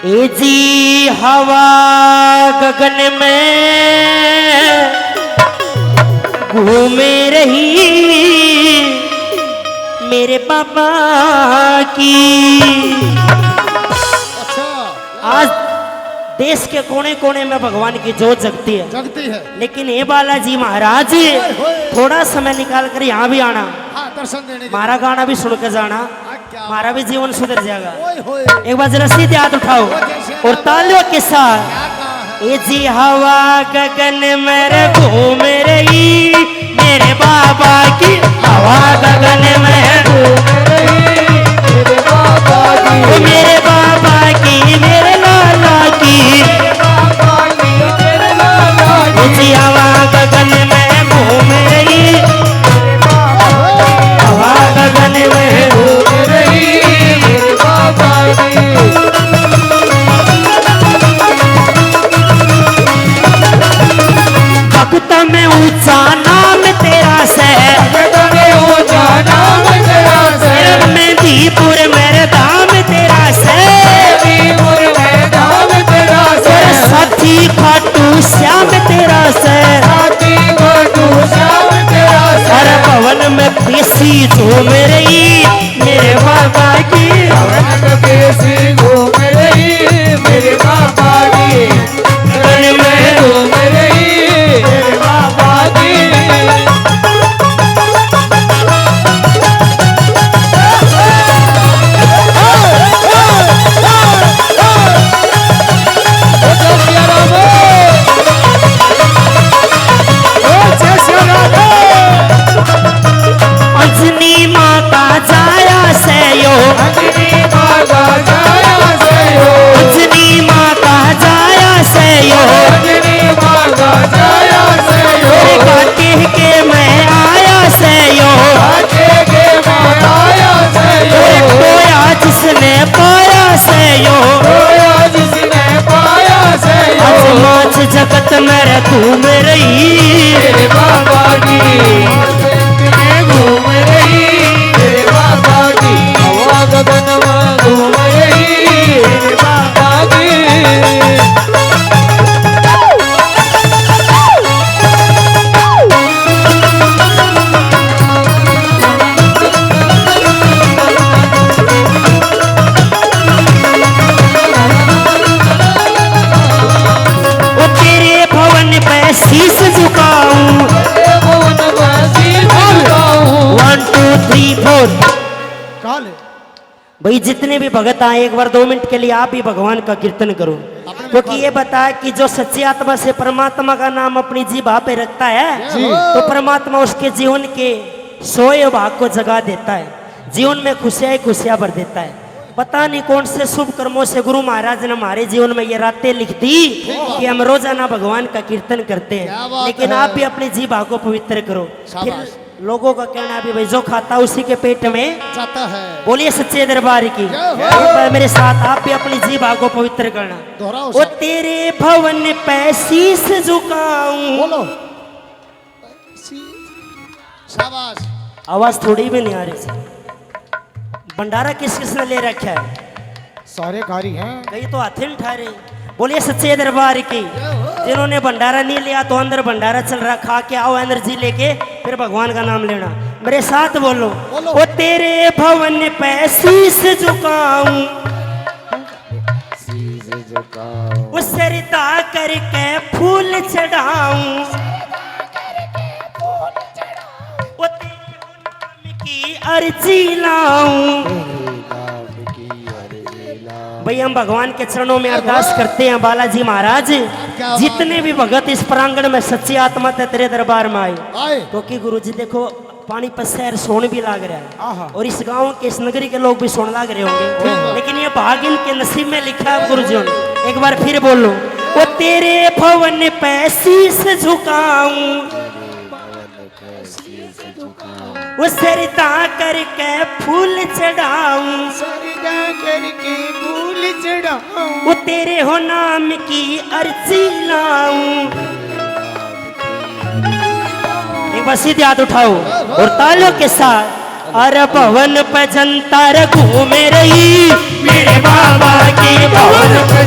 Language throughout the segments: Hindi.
ए जी हवा गगन में घूमे रही मेरे पापा की। अच्छा। आज देश के कोने कोने में भगवान की जोत जगती है, लेकिन हे बालाजी महाराज थोड़ा समय निकाल कर यहाँ भी आना, दर्शन देने हमारा गाना भी सुन कर जाना, हमारा भी जीवन सुधर जाएगा। एक बार जरा सीधे हाथ उठाओ और तालियों के साथ। ए जी हवा गगन में घूम रही मेरे बाबा की, हवा गगन में घूम रही मेरे बाबा की, मेरे बाबा की, मेरे लाला की। ए जी हवा गगन में घूम रही, हवा गगन में घूम रही मेरे बाबा की। भक्त में ऊंचा नाम तेरा से, भक्त में ऊंचा नाम तेरा से, मेदीपुर मेरे धाम तेरा से, मेदीपुर मेरे धाम तेरा से, साथी खाटू श्याम तेरा से, साथी खाटू श्याम तेरा से। हर भवन में पेशी झूम रही मेरे बाबा की, भवन में पेशी घूम रही मेरे बाबा की, भवन में घूम रही मेरे बाबा की। अंजनी माता जाया से यो, अंजनी माता जाया से यो, अंजनी माता जाया से यो, अंजनी माता जाया से यो, काटे के मैं आया से यो, काटे के मैं आया से यो, खोया जिसने पाया से यो, खोया जिसने पाया से यो। आज माच जगत में घूम रही मेरे बाबा की, घूम रही मेरे बाबा की, हवा गगन में घूम रही मेरे बाबा की। वो तेरे भवन पे शीश झुकाऊं, 1 2 3 4। भाई जितने भी भगत आए एक बार 2 मिनट के लिए आप ही भगवान का कीर्तन करो, क्योंकि ये बताया कि जो सच्ची आत्मा से परमात्मा का नाम अपनी जीभा पे रखता है तो परमात्मा उसके जीवन के सोए भाग को जगा देता है, जीवन में खुशियां खुशियां भर देता है। पता नहीं कौन से शुभ कर्मों से गुरु महाराज ने हमारे जीवन में ये रातें लिख दी कि हम रोजाना भगवान का कीर्तन करते हैं, लेकिन आप भी अपनी जीभा को पवित्र करो। फिर लोगों का कहना भी भाई जो खाता उसी के पेट में जाता है। बोलिए सच्चे दरबार की। मेरे साथ आप भी अपनी जीभा को पवित्र करना। वो तेरे भवन पे शीश झुकाऊं, बोलो शाबाश। आवाज थोड़ी भी नहीं आ रही। भंडारा किस किसने ले रखा है? सारे कारी हैं, कई तो हाथी में ठहरे। बोलिए सच्चे दरबार की। जिन्होंने भंडारा नहीं लिया तो अंदर भंडारा चल रहा, खा के आओ एनर्जी लेके, फिर भगवान का नाम लेना। मेरे साथ बोलो, वो तेरे भवन पे शीश झुकाऊं, वो सरिता करके फूल चढ़ाऊं, वो तेरे नाम की अर्जी लाऊं। भाई हम भगवान के चरणों में अरदास करते हैं बालाजी महाराज, जितने भी भगत इस प्रांगण में सच्ची आत्मा से तेरे दरबार में आए, क्योंकि गुरु जी देखो पानी पर शहर सोन भी लाग रहा है और इस गांव के इस नगरी के लोग भी सोन लाग रहे होंगे, लेकिन ये भाग इनके नसीब में लिखा है गुरु जी ने। एक बार फिर बोलो, वो तेरे भवन पे शीश झुकाऊं, वो सरिता करके फूल चढ़ाऊं, सरिता करके फूल चढ़ाऊं, वो तेरे हो नाम की अर्जी लाऊं। एक बार सीधे हाथ उठाओ और तालियों के साथ। अरे भवन पे जनता घूम रही मेरे बाबा की, भवन पे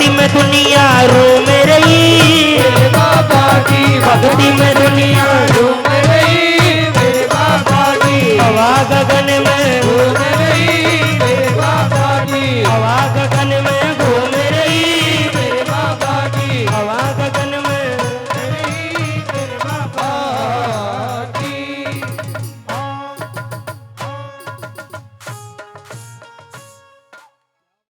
भक्ति में दुनिया रोम रही, मेरे बाबा की भक्ति में दुनिया झूम रही, मेरे बाबा की हवा गगन में झूम